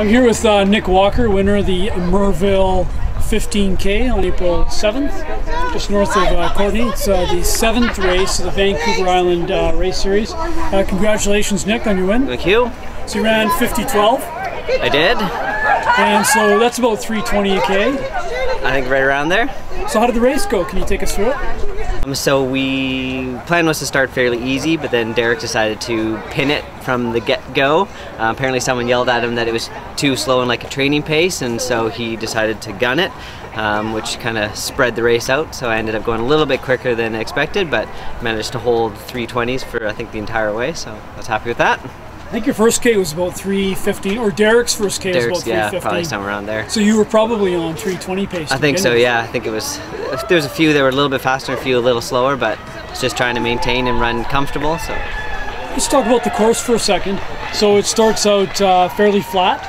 I'm here with Nick Walker, winner of the Merville 15K on April 7th, just north of Courtenay. It's the 7th race of the Vancouver Island Race Series. Congratulations, Nick, on your win. Thank you. So you ran 50-12. I did. And so that's about 3:20 a K. I think right around there. So how did the race go? Can you take us through it? So plan was to start fairly easy, but then Derek decided to pin it from the get-go. Apparently someone yelled at him that it was too slow and like a training pace, and so he decided to gun it, which kind of spread the race out. So I ended up going a little bit quicker than expected, but managed to hold 3:20s for I think the entire way, so I was happy with that. I think your first K was about 3:15, or Derek's first K was about 3:15. Yeah, probably somewhere around there. So you were probably on 3:20 pace. I think so, yeah. I think it was, there was a few that were a little bit faster, a few a little slower, but it's just trying to maintain and run comfortable. So let's talk about the course for a second. So it starts out fairly flat.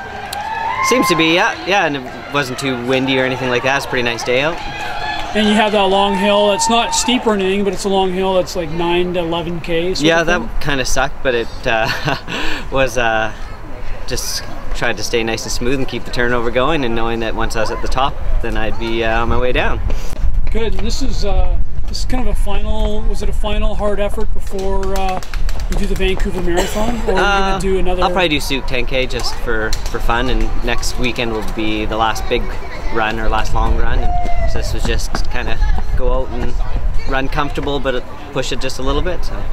Seems to be, yeah, and it wasn't too windy or anything like that. It's a pretty nice day out. And you have that long hill. It's not steep or anything, but it's a long hill that's like 9 to 11 K. Yeah, that kind of sucked, but it was just tried to stay nice and smooth and keep the turnover going, and knowing that once I was at the top, then I'd be on my way down. Good. And this is kind of a final. Was it a final hard effort before you do the Vancouver Marathon, or are you going to do another? I'll probably do Souk 10K just for fun, and next weekend will be the last big run or last long run. And so this was just kind of go out and run comfortable, but push it just a little bit. So.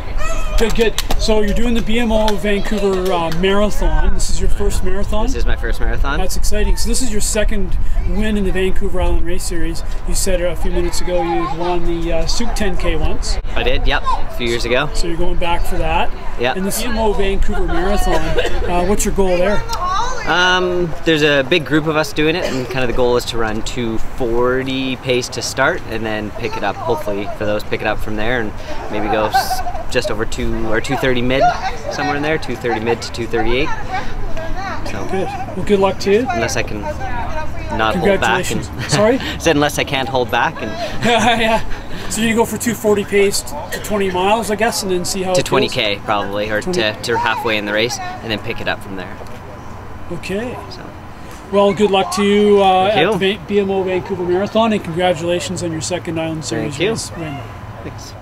Good. So you're doing the BMO Vancouver Marathon. This is your first marathon? This is my first marathon. That's exciting. So this is your second win in the Vancouver Island Race Series. You said a few minutes ago you won the Souk 10K once. I did, yep, a few years ago. So you're going back for that. Yeah. And the BMO Vancouver Marathon, what's your goal there? There's a big group of us doing it, and kind of the goal is to run 2:40 pace to start, and then pick it up, hopefully for those, pick it up from there, and maybe go just over 2:30 mid, somewhere in there, 2:30 mid to 2:38. So good. Well, good luck to you. Unless I can not hold back. And Sorry? Said unless I can't hold back. And yeah. So you go for 2:40 pace to 20 miles, I guess, and then see how to it 20K goes? probably, or to halfway in the race, and then pick it up from there. Okay. So. Well, good luck to you at you. the BMO Vancouver Marathon, and congratulations on your second Island Series win. Thanks.